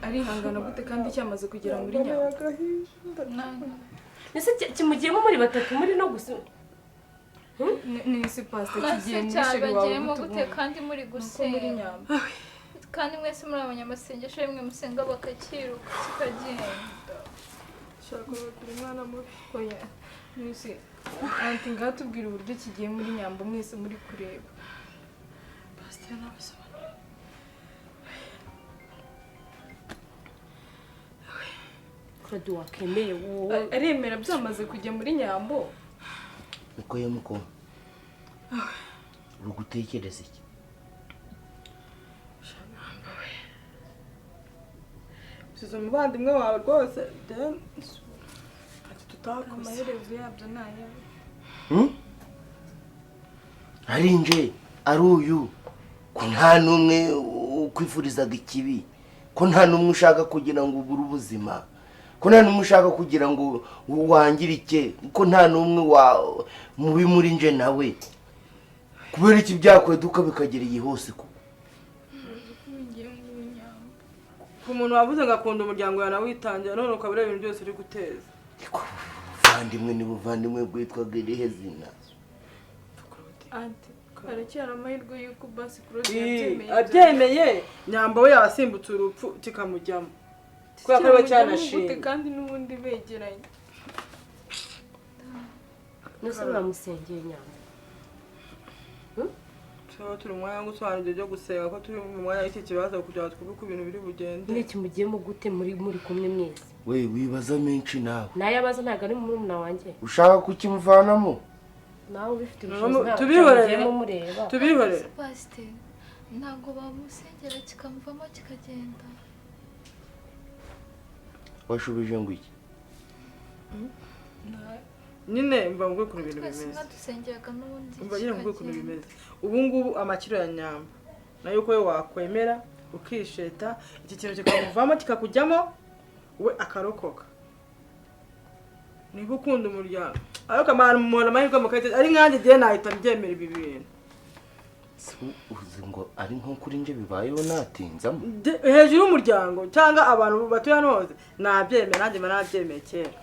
ari hangana gute kandi cyamaze kugera muri Nyambo ese kimugiyemo muri batatu muri no gusa ni si pastor kigiye muri sheri wawe gute kandi muri gusenga kandi mwese muri abanyamasengesho rimwe musenga bakakiruka kikagenda shaka kuri mwana mubi oya nisi anti ngatubwira uburyo kigiye muri Nyambo mwese muri kureba pastor nabisobanura Claudia wakemeye wowe aremera byamaze kujya muri Nyambo uko yemuko ugutekereza iki sizo mubandimwe wawe rwose then ati tutakoze amaherezo yabyo naya ari nje ari uyu ko nta numwe kwifurizaga ikibi ko nta numwe ushaka kugira ngo ubure ubuzima ko nta numwe ushaka kugira ngo wangirike ko nta numwe mubi muri nje nawe kubera iki byakweduka bikagera iyi hose ko umuntu wavuze ngo akunda umuryango yana witangira none ukabura ibintu byose uri guteza buvandimwe ni buvandimwe bwitwaga irihe zina anti aracyari amahirwe y'uko basi Claudia abyemeye Nyambo we yasimbutse urupfu kikamujyamo kubera ko we cyanashimye kandi n'ubundi begeranye nose bamusengeye Nyambo so turi umwanya wo gusobanura ibyo gusenga ko turi mu mwanya w'iki kibazo kugira ngo twubuke ibintu biri bugende n'iki mugiyemo gute muri kumwe mwese we wibaza menshi nawe naye abaza ntago ari murumuna wanjye ushaka kukimuvanamo nawe ubifite ubushobozi tubihorere pastor ntago bamusengera kikamuvamo kikagenda washubije ngo iki nyine mva ngo kuri ibintu bimeze dusengeraga n'ubundi mva nyine ngo kuri bimeze ubu ngubu amakiro ya Nyambo nayo uko wakwemera ukisheta iki kintu kikamuvamo kikakujyamo we akarokoka niba ukunda umuryango ariko amahirwe amahirwe mukahita ari nkanjye igihe nahita mbyemera ibi bintu uzi ngo ari nko kuri nje bibayeho natinzamo hejuru y'umuryango cyangwa abantu batuye hano hose nabyemera nanjye nabyemeye kera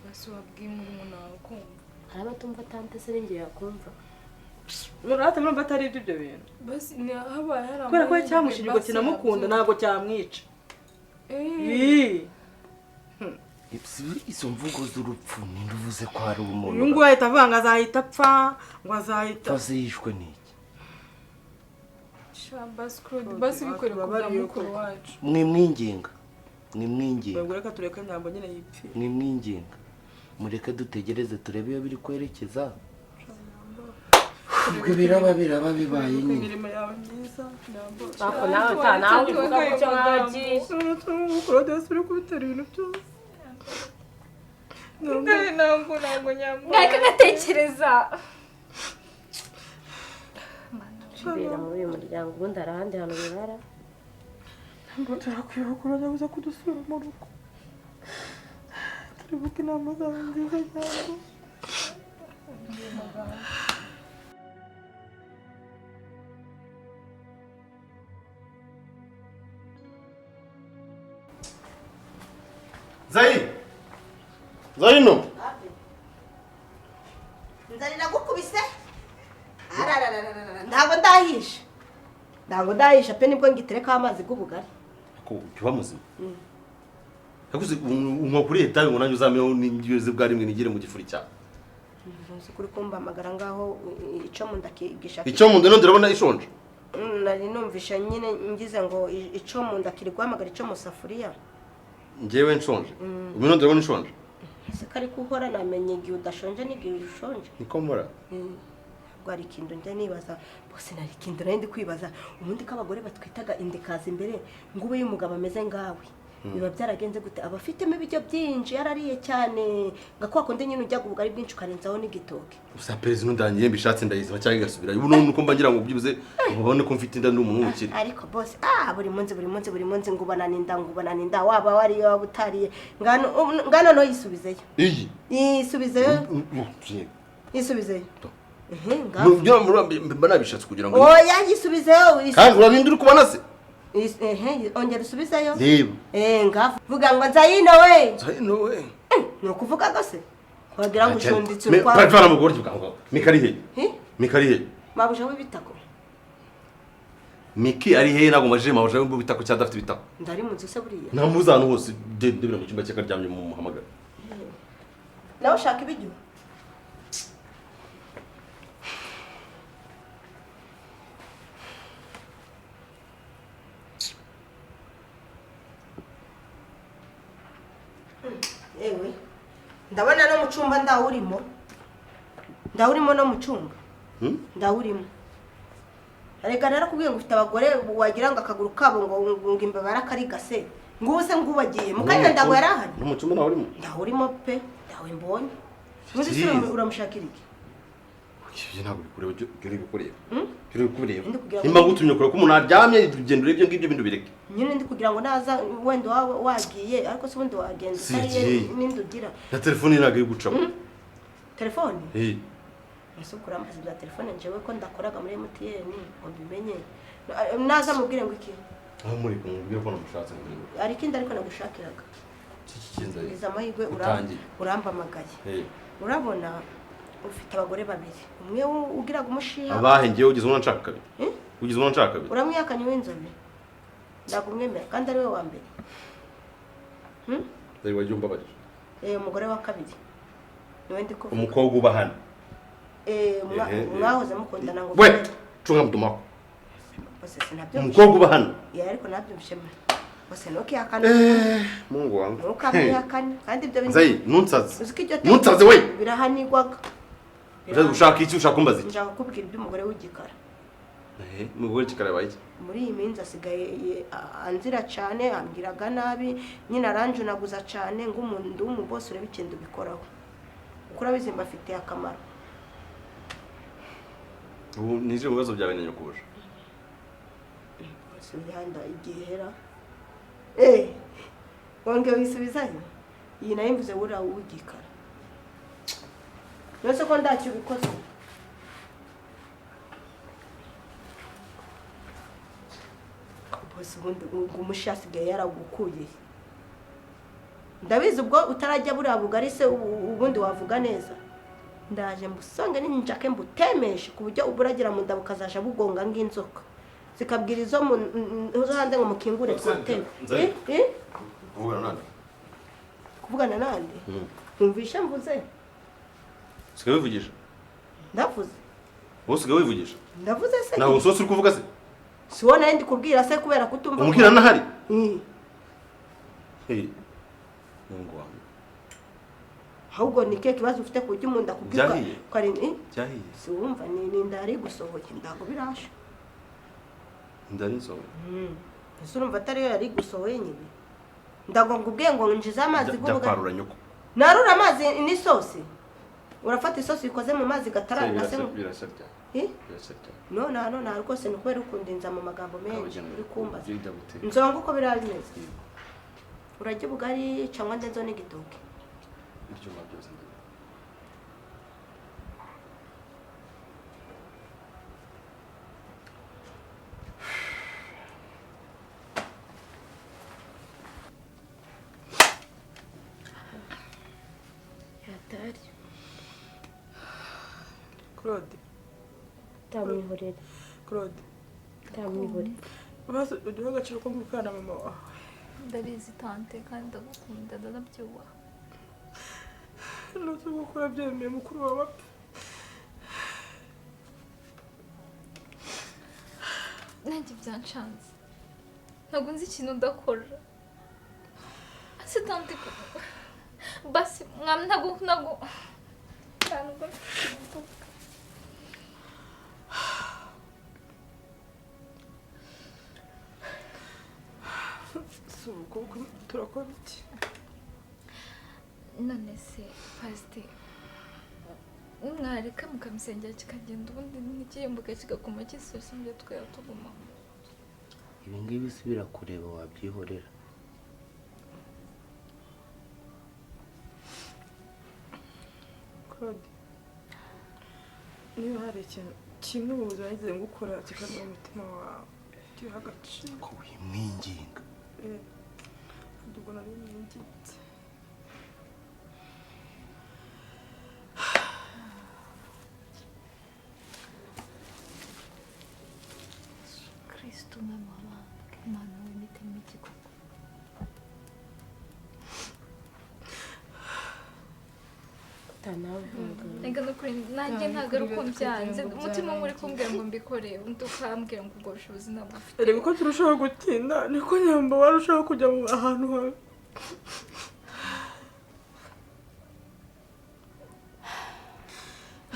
basi wabwiye umuntu wawe kumva hari abatumva tante se n'inge yakumva murate murumva atari ibyo bintu basi ni habaye hari kubera ko cyamushije ngo kinamukunda ntago cyamwica izo mvugo z'urupfu ninduvuze ko hari umuntu uyu nguyu ahita avuga ngo azahita apfa ngo azahita azishwe n'iki basi bikore kubwa mukuru wacu mwimwinginga reka tureke Nyambo nyine yipfi mwimwinginga mureke dutegereze turebe iyo biri kwerekeza ubwo biraba bibaye nyine imirimo yawe myiza Nyambo ako nawe uvuga gutyo nkagiye Claudia uri kubitera ibintu byose ntabwo Nyambo ntabwo natekereza bera muri uyu muryango ubundi hari ahandi hantu birara ntabwo turakwihugura ajya kudusura mu rugo turibuka inama zawe nziza Nyambo Zaino nzarira gukubise ntabwo ndahisha pe nibwo ngitereka amazi g'ubugari ko uba muzima yakuze umwa kuri leta ngo nanjye uzameho n'ingiyoze bwa rimwe nigire mu gifuri cyawe uzi kuri kumbamagara ngaho ico mu ndakigishaka icyo mu ndano ndabona ishonje nari numvisha nyine ngize ngo ico mu ndakiri guhamagara ico mu safuriya ngewe nshonje umino ndabona ishonje ese kari kuhora namenye igihe udashonje n'igihe ushonje niko mbora gwari kindo nje nibaza bose nari kindo nari ndi kwibaza ubundi ko abagore batwitaga indikaza imbere ngube y'umugabo ameze ngawe biba byaragenze gute abafitemo ibijyo byinshi yarariye cyane ngakwa konde nyine ujya ubugari bwinshi ukarenzaho n'igitoke usa perezida ndangiye mbishatse ndayiza cyangwa igasubira ubu nuko mba ngira ngo byibuze ubone ko mfite inda n'umuntu w'ukiri ariko boss buri munsi ngubana ninda waba wari wabutariye ngano no yisubizeyo yisubizeyo ngano mba nabishatse kugira ngo oya yisubizeyo kandi urabindura kubona se ongera usubizeyo reba ngaho vuga ngo nzayino we Nzayino we ni ukuvuga gose wagira ngo ushunditse Bavana mu goryo bwango Mikari he mabuje w'ibitako Miki ari he nago maje mabuje w'ibitako cyangwa afite ibitako ndari mu nzu se buriya namuzana hose ndebira mu cyumba cyakaryamye mu muhamagara nawe ushaka ibijyo ewe ndabona no mu cyumba ndawurimo no mu cyumba ndawurimo arega narakubwiye ngo ufite abagore wagira ngo akaguru kabo ngo imbeba yarakarigase ngo ubuse ngo ubagiye mu kanya ndago yarahari no mu cyumba nawurimo ndawurimo pe ndawe mbonye uzi se uramushakira iki Ibyo ntabwo bikureba byo bikureba byo bikureba nimba gutumye kure ko umuntu aryamye ugenda urebye ngibyo bintu bireke nyine ndi kugira ngo naza wenda wagiye ariko se ubundi wagenda n'indi ugira na telefone ntabwo iri gucamo telefone ese ukurambaza bya telefone njyewe ko ndakoraga muri MTN ngo mbimenye naza mubwire ngo iki aho muri kumubwira ko namushatse ari kindi ariko nagushakiraga kikinza iza amahirwe urambamagaye urabona ufite abagore babiri umwe ugiraga umushiha abahe ngiye ugize umwana nshaka kabiri ugize umwana nshaka kabiri uramwiyakanye w'inzobe ndagumwemera kandi ari we wa mbere Dari wajya umbabarira umugore wa kabiri niwe ndi kuvuga umukobwa uba hano mwahoze mukundana ngo we cunga mudumako bose sinabyo umukobwa uba hano ariko nabyo bishema bose nokiyakana Mungu wangu ukamuyakana kandi ibyo bintu Zayi nunsaze uziko ibyo nunsaze we birahanirwaga ushaka iki ushaka kumbaza iki nshaka kubwira iby'umugore w'igikara umugore kikara bayi muri iyi minsi asigaye anzira cyane ambwiraga nabi nyine aranjunaguza cyane ngo umuntu w'umubose urebe ikintu bikoraho ukora bizimba afite akamaro ubu nije mu bibazo byawe nenye kubuje sibihanda igihera wongeye wisubizayo iyi nayo mvuze wura w'igikara nose ko ndacyo bikoze bose ubundi umushi asigaye yaragukuye ndabizi ubwo utarajya buriya bugari se ubundi wavuga neza ndaje mbusonge n'injake mbutemeshe ku buryo uburagira mu ndabuka zaje bugonga ng'inzoka zikabwira izo zo hanze ngo mukingure twatebe kuvugana nande umvisha mvuze sigaye wivugisha ndavuze wose sigaye wivugisha ndavuze se nawe usosi uri kuvuga se siwona ndi kubwira se kubera kutumva umubwira nahari Mungu wangu ahubwo ni ke kibazo ufite ku buryo umuntu akubwira ko ari cyahiye si wumva ni ndari gusohoye ndago birasha ndari nsohoye ese urumva atari yo yari gusohoye nyine ndago ngubwiye ngo njiza amazi gubuga nyoko narura amazi n'isosi urafata isosi ikoze mu mazi gatarana se birasharya no rwose ni kubera ukundinza mu magambo menshi uri kumbaza nzonga uko birari neza urajya ubugari cyangwa ndenzo n'igitoki ibyuma byose yatari Claude tamwihorera Claude tamwihorera basi uduha agaciro ko mukana mama wawe ndabizi tante kandi ndagukunda ndanabyubaha nose gukora byemeye mukuru wawe nanjye byanshanze ntabwo nzi ikintu udakora ase tante basi ntabwo turakora iki none se pasite mwareka mukamusengera kikagenda ubundi n'ikiyimbuka kigakoma kisosa ibyo twari tuguma ibi ngibi si birakureba wabyihorera Claude niba hari ikintu kimwe mu buzima yagize gukora kikamira umutima wawe mufitiye agaciro ko wimwinginga ubwo nari mwingitse Kristo n'amabanga Imana w'imitima igikoko Ega nukuri nanjye ntabwo ari uko byanze umutima muri kumbwira ngo mbikore undi ukambwira ngo ubwo bushobozi ntabwo ufite reba uko turushaho gutinda niko Nyambo warushaho kujya mu ahantu hawe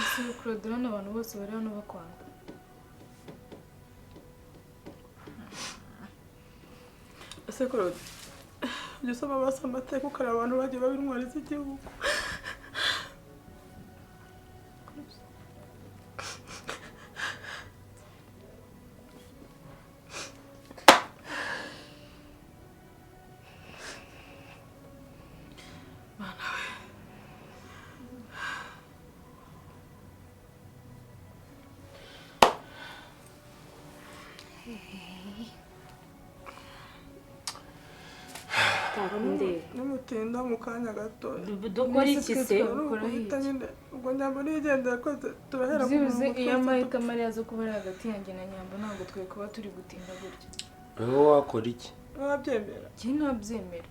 ese Claudia urabona abantu bose bari hano bakwanga ese Claudia ujya usoma basa amateka ukareba abantu bagiye baba intwari z'igihugu n'umutinda mu kanya gato dukora iki se ubwo Nyambo nigendera ko turahera ku zibuze iyo amahirwe Mariya zo kuba ari hagati yanjye na Nyambo ntabwo twe kuba turi gutinda gutya wowe wakora iki wabyemera njye ntabyemera